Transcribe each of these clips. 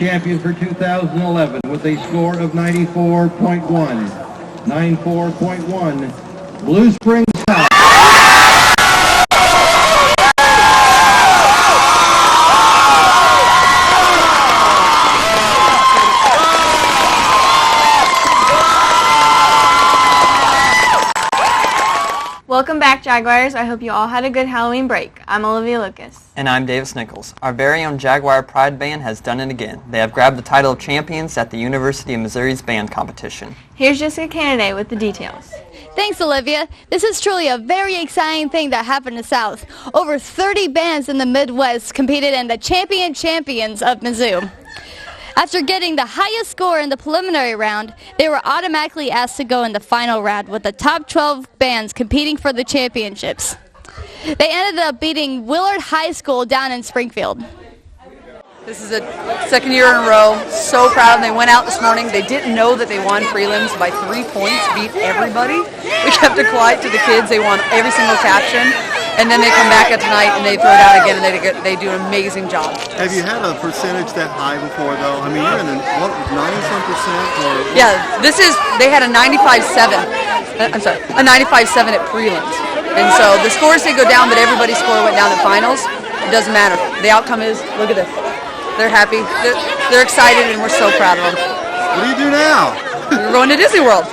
champions for 2011 with a score of 94.1. 94.1. Blue Springs South. Welcome back, Jaguars. I hope you all had a good Halloween break. I'm Olivia Lucas. And I'm Davis Nichols. Our very own Jaguar Pride Band has done it again. They have grabbed the title of champions at the University of Missouri's band competition. Here's Jessica Kennedy with the details. Thanks, Olivia. This is truly a very exciting thing that happened in the South. Over 30 bands in the Midwest competed in the champions of Mizzou. After getting the highest score in the preliminary round, they were automatically asked to go in the final round with the top 12 bands competing for the championships. They ended up beating Willard High School down in Springfield. This is the second year in a row. So proud. And they went out this morning. They didn't know that they won prelims by 3 points, beat everybody. We kept it quiet to the kids. They won every single caption. And then they come back at tonight and they throw it out again and they do an amazing job. Have you had a percentage that high before though? I mean, you're in a, what, 90-some%? Yeah, they had a 95.7. I'm sorry, a 95.7 at prelims. And so the scores did go down, but everybody's score went down at finals. It doesn't matter. The outcome is, look at this. They're happy. They're excited and we're so proud of them. What do you do now? We're going to Disney World.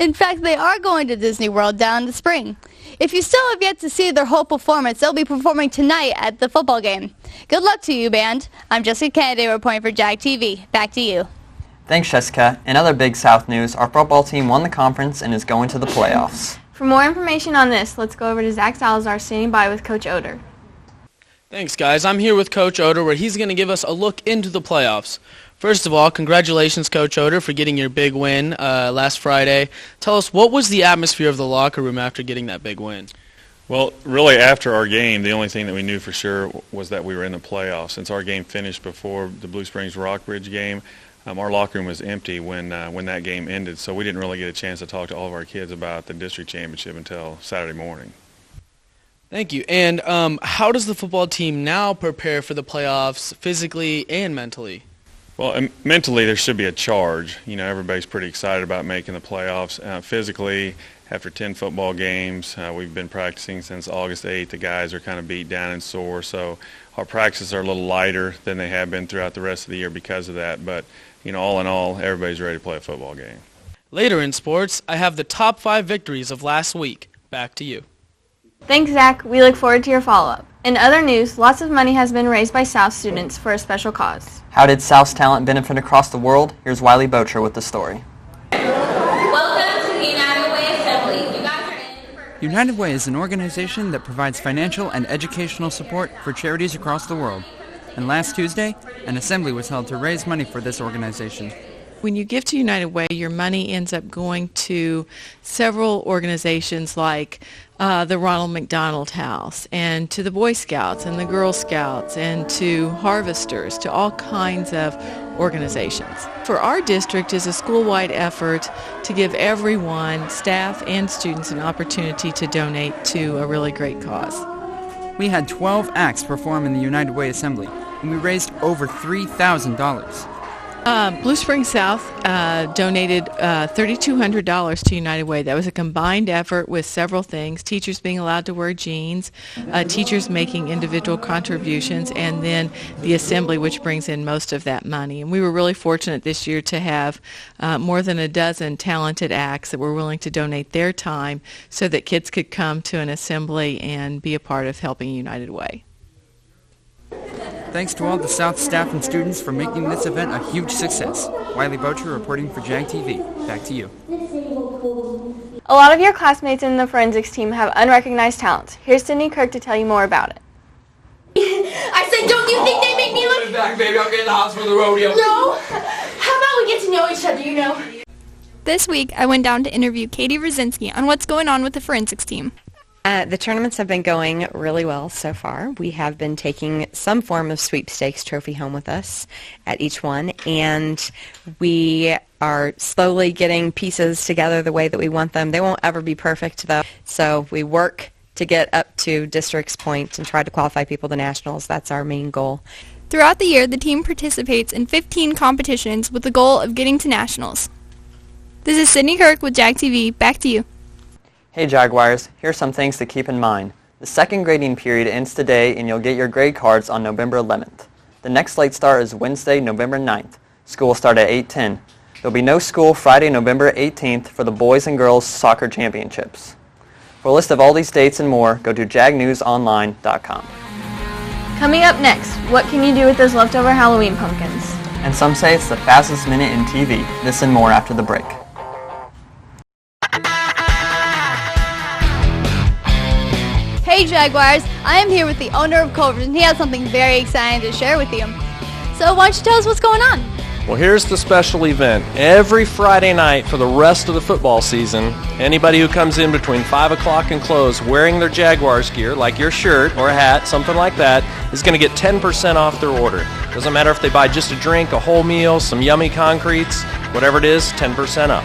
In fact, they are going to Disney World down in the spring. If you still have yet to see their whole performance, they'll be performing tonight at the football game. Good luck to you, band. I'm Jessica Kennedy reporting for Jag TV. Back to you. Thanks, Jessica. In other Big South news, our football team won the conference and is going to the playoffs. For more information on this, let's go over to Zach Salazar standing by with Coach Oder. Thanks, guys. I'm here with Coach Oder, where he's going to give us a look into the playoffs. First of all, congratulations, Coach Oder, for getting your big win last Friday. Tell us, what was the atmosphere of the locker room after getting that big win? Well, really, after our game, the only thing that we knew for sure was that we were in the playoffs. Since our game finished before the Blue Springs Rockbridge game, our locker room was empty when that game ended, so we didn't really get a chance to talk to all of our kids about the district championship until Saturday morning. Thank you. And how does the football team now prepare for the playoffs physically and mentally? Well, mentally there should be a charge. You know, everybody's pretty excited about making the playoffs. Physically, after 10 football games, we've been practicing since August 8th. The guys are kind of beat down and sore, so our practices are a little lighter than they have been throughout the rest of the year because of that. But, you know, all in all, everybody's ready to play a football game. Later in sports, I have the top 5 victories of last week. Back to you. Thanks, Zach. We look forward to your follow-up. In other news, lots of money has been raised by South students for a special cause. How did South's talent benefit across the world? Here's Wiley Bocher with the story. Welcome to the United Way Assembly. You guys are in. United Way is an organization that provides financial and educational support for charities across the world. And last Tuesday, an assembly was held to raise money for this organization. When you give to United Way, your money ends up going to several organizations like the Ronald McDonald House, and to the Boy Scouts and the Girl Scouts, and to Harvesters, to all kinds of organizations. For our district is a school-wide effort to give everyone, staff and students, an opportunity to donate to a really great cause. We had 12 acts perform in the United Way Assembly, and we raised over $3,000. Blue Springs South donated $3,200 to United Way. That was a combined effort with several things: teachers being allowed to wear jeans, teachers making individual contributions, and then the assembly, which brings in most of that money. And we were really fortunate this year to have more than a dozen talented acts that were willing to donate their time so that kids could come to an assembly and be a part of helping United Way. Thanks to all the South staff and students for making this event a huge success. Wiley Bocher reporting for Jag TV. Back to you. A lot of your classmates in the forensics team have unrecognized talents. Here's Sydney Kirk to tell you more about it. I said, don't you think they make me look... back, baby. I'm getting the house for the rodeo. No. How about we get to know each other, you know? This week, I went down to interview Katie Rosinski on what's going on with the forensics team. The tournaments have been going really well so far. We have been taking some form of sweepstakes trophy home with us at each one, and we are slowly getting pieces together the way that we want them. They won't ever be perfect, though, so we work to get up to district's point and try to qualify people to nationals. That's our main goal. Throughout the year, the team participates in 15 competitions with the goal of getting to nationals. This is Sydney Kirk with Jag TV. Back to you. Hey Jaguars, here's some things to keep in mind. The second grading period ends today and you'll get your grade cards on November 11th. The next late start is Wednesday, November 9th. School will start at 8:10. There'll be no school Friday, November 18th for the boys and girls soccer championships. For a list of all these dates and more, go to jagnewsonline.com. Coming up next, what can you do with those leftover Halloween pumpkins? And some say it's the fastest minute in TV. This and more after the break. Hey Jaguars, I am here with the owner of Culver's and he has something very exciting to share with you. So why don't you tell us what's going on? Well, here's the special event. Every Friday night for the rest of the football season, anybody who comes in between 5 o'clock and close wearing their Jaguars gear, like your shirt or a hat, something like that, is going to get 10% off their order. Doesn't matter if they buy just a drink, a whole meal, some yummy concretes, whatever it is, 10% off.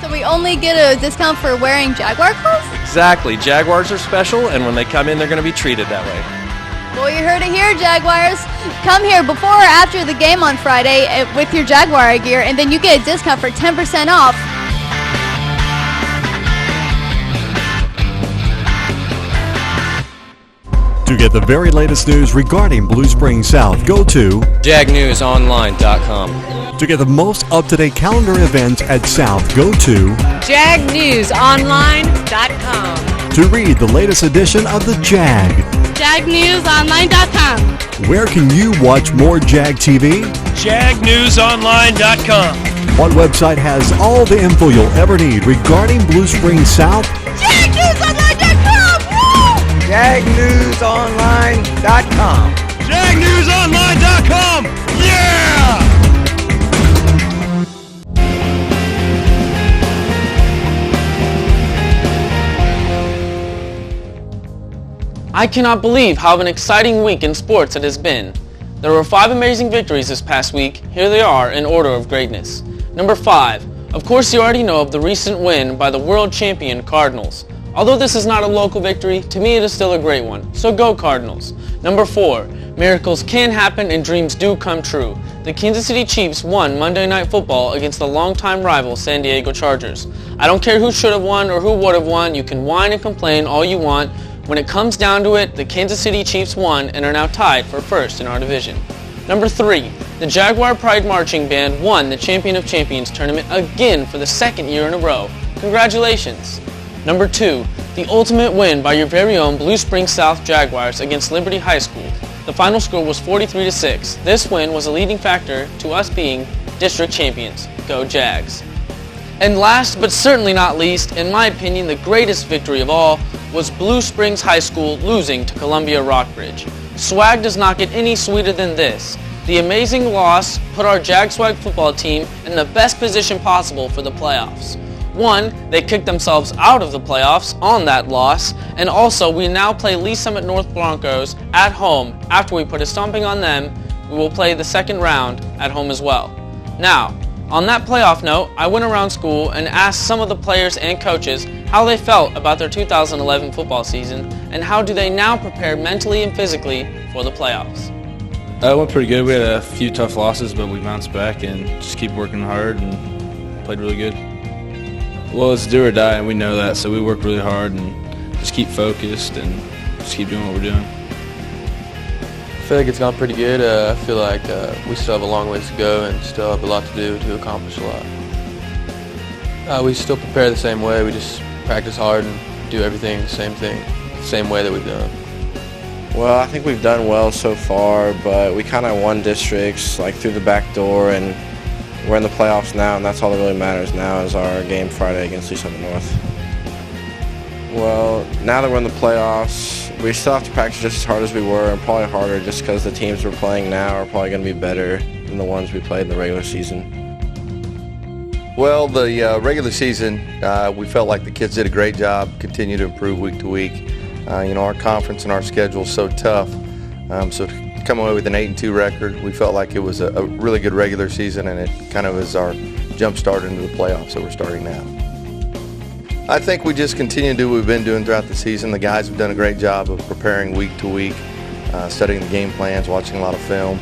So we only get a discount for wearing Jaguar clothes? Exactly. Jaguars are special, and when they come in, they're going to be treated that way. Well, you heard it here, Jaguars. Come here before or after the game on Friday with your Jaguar gear, and then you get a discount for 10% off. To get the very latest news regarding Blue Springs South, go to jagnewsonline.com. To get the most up-to-date calendar events at South, go to jagnewsonline.com. To read the latest edition of the Jag, jagnewsonline.com. Where can you watch more Jag TV? jagnewsonline.com. What website has all the info you'll ever need regarding Blue Springs South? jagnewsonline.com. jagnewsonline.com. jagnewsonline.com. Yeah! I cannot believe how an exciting week in sports it has been. There were 5 amazing victories this past week. Here they are in order of greatness. Number 5. Of course you already know of the recent win by the world champion Cardinals. Although this is not a local victory, to me it is still a great one. So go Cardinals. Number 4. Miracles can happen and dreams do come true. The Kansas City Chiefs won Monday Night Football against the longtime rival San Diego Chargers. I don't care who should have won or who would have won. You can whine and complain all you want. When it comes down to it, the Kansas City Chiefs won and are now tied for first in our division. Number 3. The Jaguar Pride Marching Band won the Champion of Champions tournament again for the second year in a row. Congratulations. Number 2. The ultimate win by your very own Blue Springs South Jaguars against Liberty High School. The final score was 43-6. This win was a leading factor to us being district champions. Go Jags. And last but certainly not least, in my opinion, the greatest victory of all was Blue Springs High School losing to Columbia Rockbridge. Swag does not get any sweeter than this. The amazing loss put our Jag Swag football team in the best position possible for the playoffs. 1, they kicked themselves out of the playoffs on that loss, and also we now play Lee Summit North Broncos at home. After we put a stomping on them, we will play the second round at home as well. Now, on that playoff note, I went around school and asked some of the players and coaches how they felt about their 2011 football season and how do they now prepare mentally and physically for the playoffs. It went pretty good. We had a few tough losses, but we bounced back and just keep working hard and played really good. Well, it's do or die, and we know that, so we work really hard and just keep focused and just keep doing what we're doing. I feel like it's gone pretty good. I feel like we still have a long ways to go and still have a lot to do to accomplish a lot. We still prepare the same way. We just practice hard and do everything the same way that we've done. Well, I think we've done well so far, but we kind of won districts like through the back door, and we're in the playoffs now, and that's all that really matters now is our game Friday against Lee Summit North. Well, now that we're in the playoffs, we still have to practice just as hard as we were, and probably harder, just because the teams we're playing now are probably going to be better than the ones we played in the regular season. Well, the regular season, we felt like the kids did a great job, continue to improve week to week. Our conference and our schedule is so tough, so to come away with an 8-2 record, we felt like it was a really good regular season, and it kind of is our jump start into the playoffs that we're starting now. I think we just continue to do what we've been doing throughout the season. The guys have done a great job of preparing week to week, studying the game plans, watching a lot of film.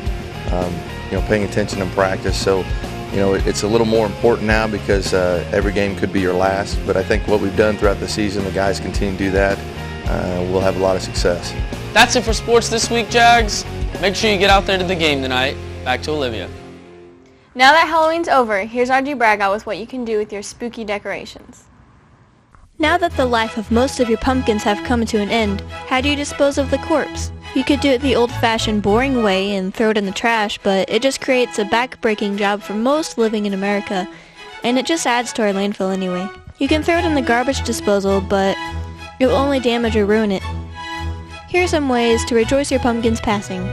paying attention in practice. So, it's a little more important now because every game could be your last. But I think what we've done throughout the season, the guys continue to do that. We'll have a lot of success. That's it for sports this week, Jags. Make sure you get out there to the game tonight. Back to Olivia. Now that Halloween's over, here's RG Bragout with what you can do with your spooky decorations. Now that the life of most of your pumpkins have come to an end, how do you dispose of the corpse? You could do it the old-fashioned boring way and throw it in the trash, but it just creates a back-breaking job for most living in America, and it just adds to our landfill anyway. You can throw it in the garbage disposal, but it will only damage or ruin it. Here are some ways to rejoice your pumpkin's passing.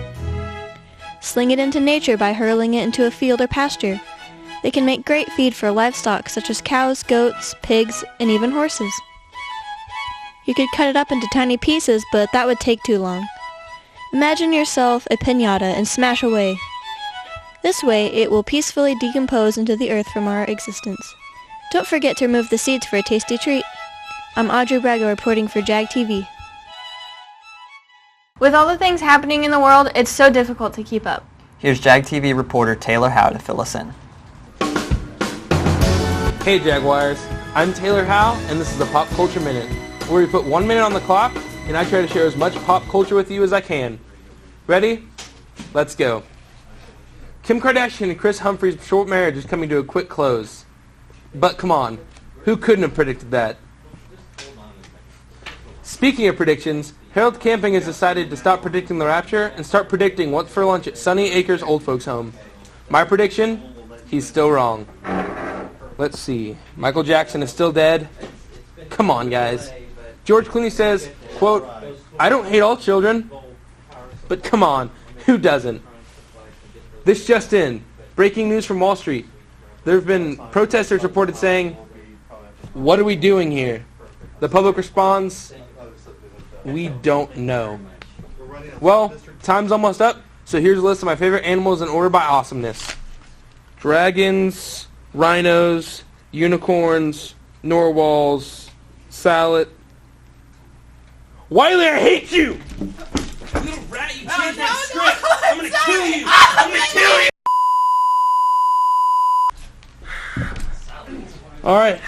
Sling it into nature by hurling it into a field or pasture. They can make great feed for livestock such as cows, goats, pigs, and even horses. You could cut it up into tiny pieces, but that would take too long. Imagine yourself a piñata and smash away. This way, it will peacefully decompose into the earth from our existence. Don't forget to remove the seeds for a tasty treat. I'm Audrey Braga reporting for Jag TV. With all the things happening in the world, it's so difficult to keep up. Here's Jag TV reporter Taylor Howe to fill us in. Hey Jaguars, I'm Taylor Howe, and this is the Pop Culture Minute, where we put 1 minute on the clock, and I try to share as much pop culture with you as I can. Ready? Let's go. Kim Kardashian and Chris Humphrey's short marriage is coming to a quick close. But come on, who couldn't have predicted that? Speaking of predictions, Harold Camping has decided to stop predicting the rapture and start predicting what's for lunch at Sunny Acres Old Folks Home. My prediction? He's still wrong. Let's see. Michael Jackson is still dead? Come on, guys. George Clooney says, quote, "I don't hate all children." But come on, who doesn't? This just in. Breaking news from Wall Street. There have been protesters reported saying, "What are we doing here?" The public responds, "We don't know." Well, time's almost up, so here's a list of my favorite animals in order by awesomeness. Dragons, rhinos, unicorns, narwhals, salad. Wiley, I hate you! You little rat, you changed that script! I'm gonna kill you! I'm gonna kill you! Alright.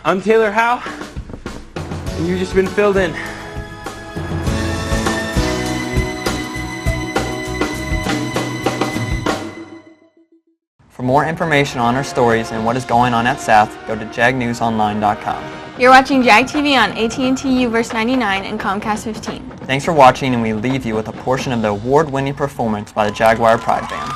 I'm Taylor Howe, and you've just been filled in. For more information on our stories and what is going on at South, go to jagnewsonline.com. You're watching Jag TV on AT&T U-verse 99 and Comcast 15. Thanks for watching, and we leave you with a portion of the award-winning performance by the Jaguar Pride Band.